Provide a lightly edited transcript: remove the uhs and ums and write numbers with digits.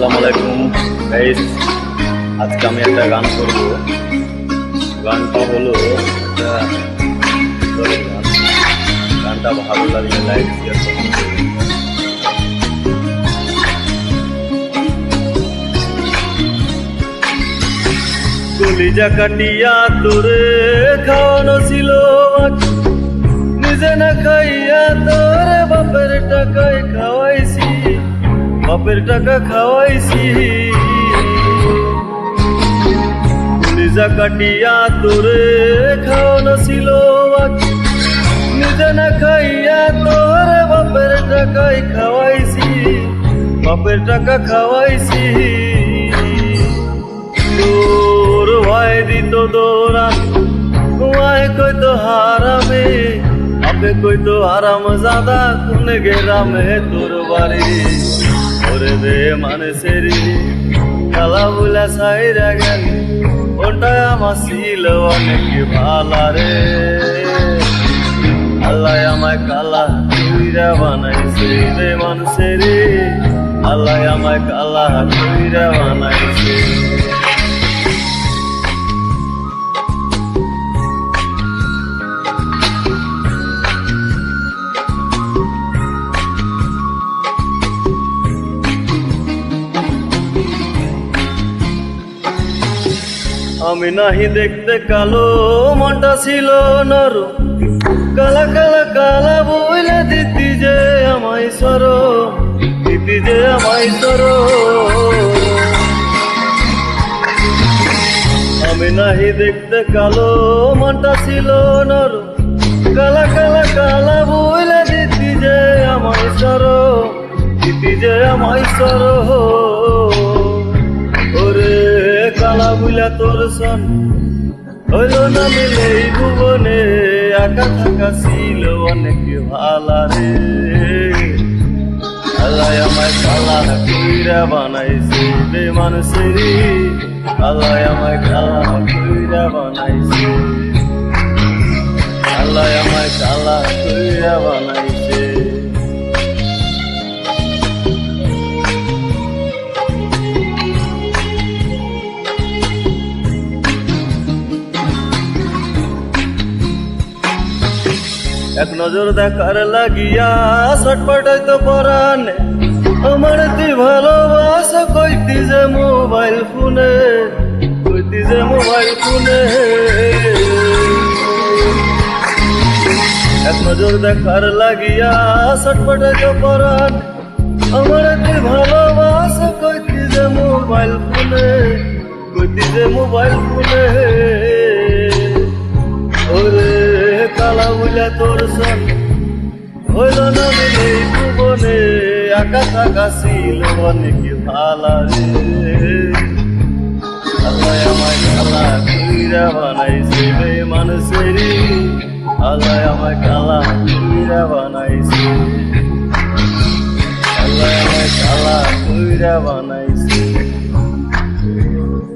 আসসালামু আলাইকুম গাইস। আজকে আমি একটা গান করব। গানটা হলো একটা গান। গানটা ভালো লাগলে লাইক শেয়ার করুন। কলিজা কাটিয়া তোরে খাওয়ানো ছিল, নিজে না খাইয়া তোরে বাপের টাকায় খাওয়াইছি, বাপের টাকা খাওয়াইছি। কলিজা কাটিয়া তোরে খাওয়ানো ছিল, নিজে না খাইয়া তোরে বাপের টাকায় খাওয়াইছি, বাপের টাকা খাওয়াইছি। তোর ভাই দিত দৌড়া, তোমায় কইতো হারামে, আপে কইতো আরাম জাদা, কোন গেরামে তোর বাড়ি। ওরে রে মানুষের কালা বুলা সাইরা গেল, ওটা আমার ছিল অনেক ভালা রে। আল্লাহ আমায় কালা কইরা বানাইছে রে মানুষের, আল্লাহ আমায় কালা কইরা বানাইছে। আমি নাহি দেখতে কালো, মনটা ছিল নর, কালা কালা কালা বইলে দিতি যে আমায় সর, দিতি যে আমায় সর। আমি নাহি দেখতে কালো, মনটা ছিল নর, কালা কালা কালা বইলে দিতি যে আমায় সর, দিতি যে আমায় সর। ওরে কালা বুলা তোর সন হইল না মিলে ভুবনে, একা থাকা ছিল অনেক ভালা রে। আল্লাহ আমায় কালা কইরা বানাইছে রে মানুষের, আল্লাহ আমায় কালা কইরা বানাইছে, আল্লাহ আমায় কালা কইরা বানাইছে। এক নজর দেখার লাগিয়া ছটপটাইতো পরাণে, আমার তুই ভালোবাসা কইতি যে মোবাইল ফোনে, কইতি যে মোবাইল ফোনে। এক নজর দেখার লাগিয়া ছটপটাইতো পরাণে, আমার তুই ভালোবাসা কইতি যে মোবাইল ফোনে, কইতি যে মোবাইল ফোনে। ওরে কালা বুলা তোর সন হইল না মিলে ভুবনে, একা থাকা ছিল অনেক ভালা রে। আল্লাহ আমায় কালা কইরা বানাইছে রে মানুষের, আল্লাহ আমায় কালা কইরা বানাইছে, আল্লাহ আমায় কালা কইরা বানাইছে।